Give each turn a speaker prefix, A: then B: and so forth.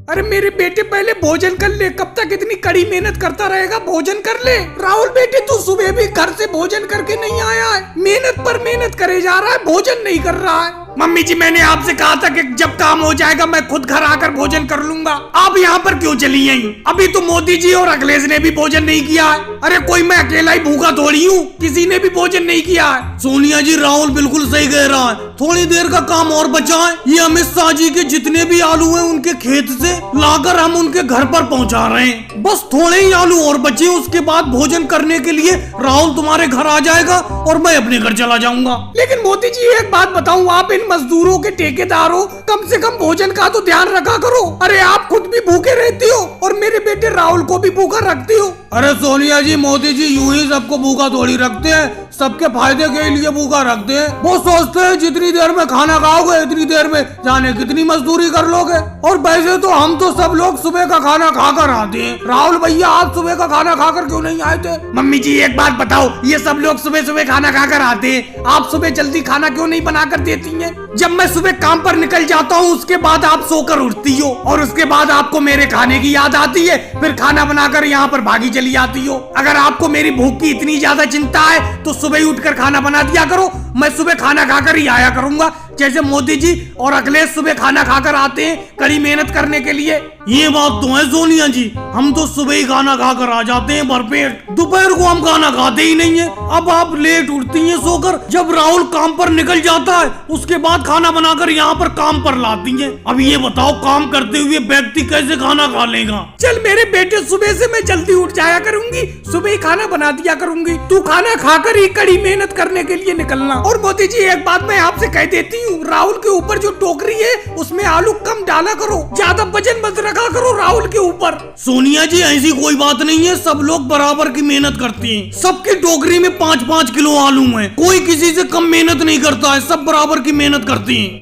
A: अरे मेरे बेटे पहले भोजन कर ले, कब तक इतनी कड़ी मेहनत करता रहेगा? भोजन कर ले। राहुल बेटे तू सुबह भी घर से भोजन करके नहीं आया है, मेहनत पर मेहनत करे जा रहा है, भोजन नहीं कर रहा है। मम्मी जी मैंने आपसे कहा था कि जब काम हो जाएगा मैं खुद घर आकर भोजन कर लूंगा। आप यहाँ पर क्यों चली आई? अभी तो मोदी जी और अखिलेश ने भी भोजन नहीं किया है। अरे कोई मैं अकेला ही भूखा थोड़ी हूँ, किसी ने भी भोजन नहीं किया है।
B: सोनिया जी राहुल बिल्कुल सही कह रहा है, थोड़ी देर का काम और बचा है। ये अमित शाह जी के जितने भी आलू हैं उनके खेत से लाकर हम उनके घर पर पहुंचा रहे हैं। बस थोड़े ही आलू और बचे, उसके बाद भोजन करने के लिए राहुल तुम्हारे घर आ जाएगा और मैं अपने घर चला जाऊंगा।
A: लेकिन मोदी जी एक बात बताऊं, आप इन मजदूरों के ठेकेदार हो, कम से कम भोजन का तो ध्यान रखा करो। अरे आप खुद भी भूखे रहती हो और मेरे बेटे राहुल को भी भूखा रखती हो।
B: अरे सोनिया जी मोदी जी यूं ही सबको भूखा थोड़ी रखते हैं, सबके फायदे के लिए भूखा रखते हैं। वो सोचते हैं जितनी देर में खाना खाओगे इतनी देर में जाने कितनी मजदूरी कर लोगे। और वैसे तो हम तो सब लोग सुबह का खाना खाकर आते हैं। राहुल भैया आप सुबह का खाना खाकर क्यों नहीं आए थे?
A: मम्मी जी एक बात बताओ, ये सब लोग सुबह सुबह खाना खाकर आते हैं, आप सुबह जल्दी खाना क्यों नहीं बना कर देती हैं? जब मैं सुबह काम पर निकल जाता हूँ उसके बाद आप सोकर उठती हो और उसके बाद आपको मेरे खाने की याद आती है, फिर खाना बनाकर यहाँ पर भागी चली आती हो। अगर आपको मेरी भूख की इतनी ज्यादा चिंता है तो सुबह ही उठकर खाना बना दिया करो, मैं सुबह खाना खाकर ही आया करूंगा, जैसे मोदी जी और अखिलेश सुबह खाना खाकर आते हैं कड़ी मेहनत करने के लिए।
B: ये बात तो है सोनिया जी, हम तो सुबह ही खाना खाकर आ जाते हैं भरपेट, दोपहर को हम खाना खाते ही नहीं है। अब आप लेट उठती हैं सोकर, जब राहुल काम पर निकल जाता है उसके बाद खाना बनाकर यहाँ पर काम पर लाती हैं। अब ये बताओ काम करते हुए व्यक्ति कैसे खाना खा लेगा?
A: चल मेरे बेटे सुबह से मैं जल्दी उठ जाया करूंगी, सुबह ही खाना बना दिया करूंगी, तू खाना खाकर ही कड़ी मेहनत करने के लिए निकलना। और मोदी जी एक बात मैं आपसे कह देती हूँ, राहुल के ऊपर जो टोकरी है उसमें आलू कम डाला करो, ज्यादा वजन मत रखा करो राहुल के ऊपर।
B: सोनिया जी ऐसी कोई बात नहीं है, सब लोग बराबर की मेहनत करते हैं, सबकी टोकरी में 5-5 किलो आलू है, कोई किसी से कम मेहनत नहीं करता है, सब बराबर की मेहनत करते हैं।